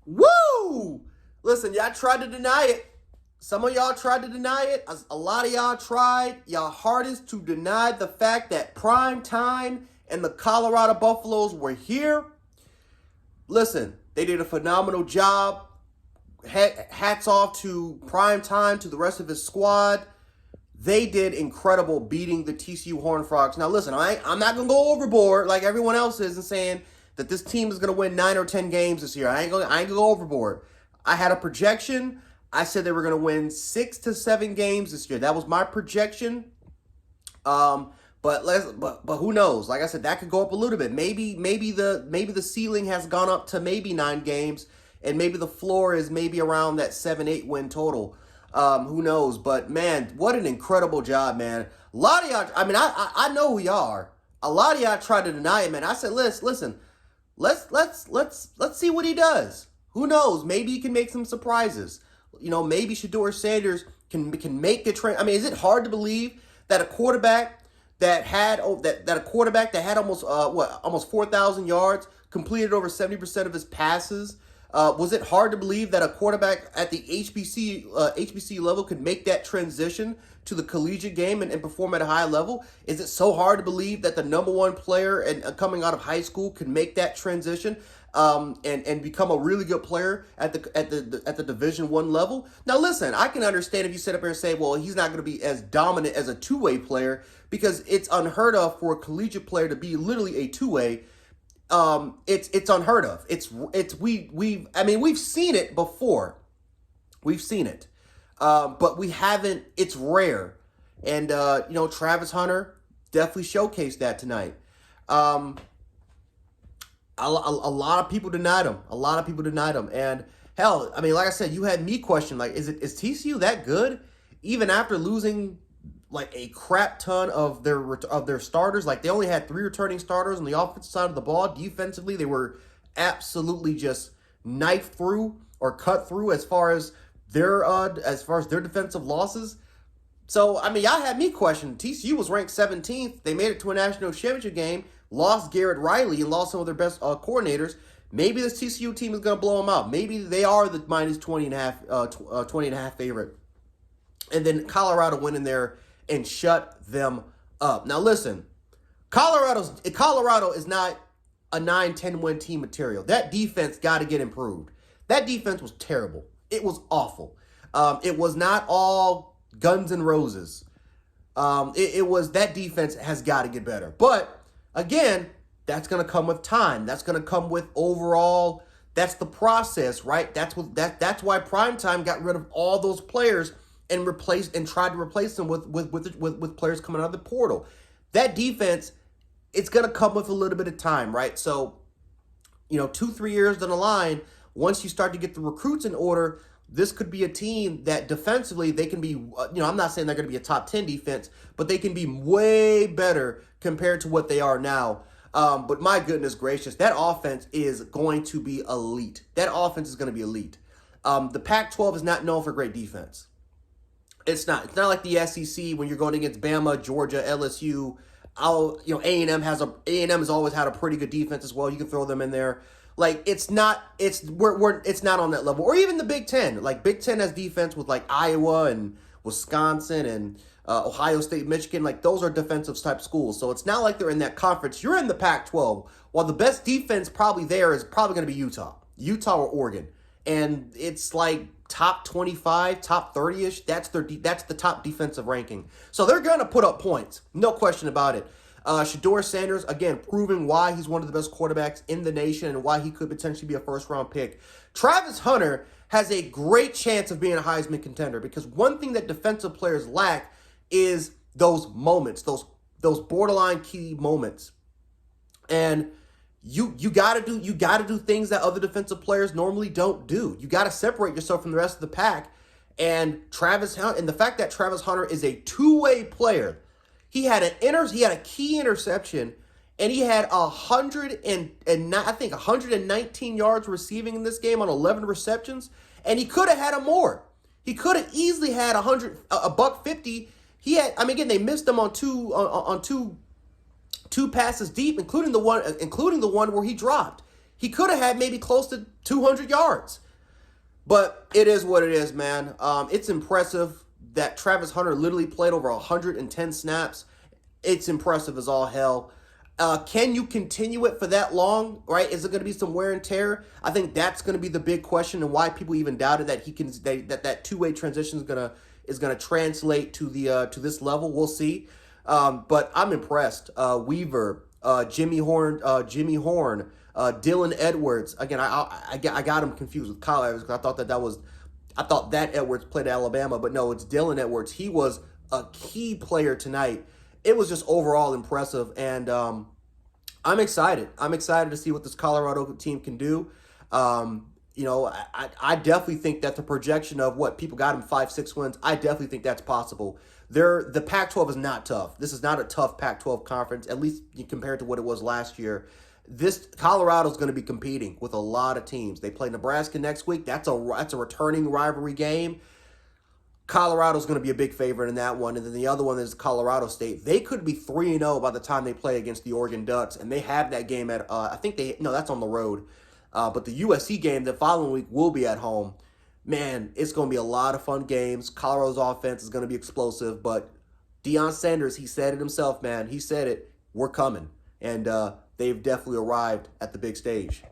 Woo! Listen, y'all tried to deny it. Some of y'all tried to deny it. A lot of y'all tried y'all hardest to deny the fact that prime time and the Colorado Buffaloes were here. Listen, they did a phenomenal job. Hats off to prime time, to the rest of his squad. They did incredible beating the TCU Horned Frogs. Now, listen, I'm not going to go overboard like everyone else is and saying that this team is going to win 9 or 10 games this year. I ain't going to go overboard. I had a projection. I said they were going to win 6 to 7 games this year. That was my projection. But who knows? Like I said, that could go up a little bit. Maybe the ceiling has gone up to maybe 9 games, and maybe the floor is maybe around that 7-8 win total. Who knows? But man, what an incredible job, man. A lot of y'all, I mean, I know who y'all are. A lot of y'all tried to deny it, man. I said, listen, let's see what he does. Who knows? Maybe he can make some surprises. You know, maybe Shedeur Sanders can make the trend. I mean, is it hard to believe that a quarterback that had almost 4,000 yards, completed over 70% of his passes? Was it hard to believe that a quarterback at the HBC level could make that transition to the collegiate game and perform at a high level? Is it so hard to believe that the number one player and coming out of high school could make that transition and become a really good player at the Division I level? Now, listen, I can understand if you sit up here and say, well, he's not going to be as dominant as a two-way player, because it's unheard of for a collegiate player to be literally a two-way. It's unheard of. We've seen it before. We've seen it. But we haven't, it's rare. And, Travis Hunter definitely showcased that tonight. A lot of people denied him. And hell, I mean, like I said, you had me question, like, is TCU that good? Even after losing like a crap ton of their starters. Like, they only had 3 returning starters on the offensive side of the ball. Defensively, they were absolutely just knifed through or cut through as far as their defensive losses. So, I mean, y'all had me question. TCU was ranked 17th. They made it to a national championship game, lost Garrett Riley and lost some of their best coordinators. Maybe this TCU team is going to blow them out. Maybe they are the minus 20.5 favorite. And then Colorado went in there and shut them up. Now listen, Colorado is not a 9-10 win team material. That defense got to get improved. That defense was terrible. It was awful. It was not all guns and roses. That defense has got to get better. But again, that's going to come with time. That's going to come with overall. That's the process, right? That's why Primetime got rid of all those players and tried to replace them with players coming out of the portal. That defense, it's going to come with a little bit of time, right? So, 2-3 years down the line, once you start to get the recruits in order, this could be a team that defensively they can be, I'm not saying they're going to be a top 10 defense, but they can be way better compared to what they are now. But my goodness gracious, that offense is going to be elite. That offense is going to be elite. The Pac-12 is not known for great defense. It's not like the SEC when you're going against Bama, Georgia, LSU. A&M has always had a pretty good defense as well. You can throw them in there. Like, it's not on that level. Or even the Big Ten. Like, Big Ten has defense with like Iowa and Wisconsin and Ohio State, Michigan. Like, those are defensive type schools. So it's not like they're in that conference. You're in the Pac-12. While the best defense probably there is probably going to be Utah or Oregon. And it's like top 25, top 30-ish. That's the top defensive ranking. So they're going to put up points. No question about it. Shedeur Sanders, again, proving why he's one of the best quarterbacks in the nation and why he could potentially be a first-round pick. Travis Hunter has a great chance of being a Heisman contender, because one thing that defensive players lack is those moments, those borderline key moments. And you gotta do things that other defensive players normally don't do. You gotta separate yourself from the rest of the pack. And the fact that Travis Hunter is a two-way player, he had a key interception, and he had 119 yards receiving in this game on 11 receptions, and he could have had more. He could have easily had $150. Again, they missed him on two passes deep, including the one where he dropped. he could have had maybe close to 200 yards. But it is what it is, man. It's impressive that Travis Hunter literally played over 110 snaps. It's impressive as all hell. Can you continue it for that long, right? Is it going to be some wear and tear? I think that's going to be the big question, and why people even doubted that he can that two-way transition is gonna translate to this level. We'll see. But I'm impressed. Weaver, Jimmy Horn, Dylan Edwards. Again, I got him confused with Kyle Edwards because I thought that Edwards played at Alabama, but no, it's Dylan Edwards. He was a key player tonight. It was just overall impressive, and I'm excited. I'm excited to see what this Colorado team can do. I definitely think that the projection of what people got him 5-6 wins, I definitely think that's possible. The Pac-12 is not tough. This is not a tough Pac-12 conference, at least compared to what it was last year. This Colorado's going to be competing with a lot of teams. They play Nebraska next week. That's a returning rivalry game. Colorado's going to be a big favorite in that one. And then the other one is Colorado State. They could be 3-0 by the time they play against the Oregon Ducks. And they have that game at, that's on the road. But the USC game the following week will be at home. Man, it's going to be a lot of fun games. Colorado's offense is going to be explosive. But Deion Sanders, he said it himself, man. He said it. We're coming. And they've definitely arrived at the big stage.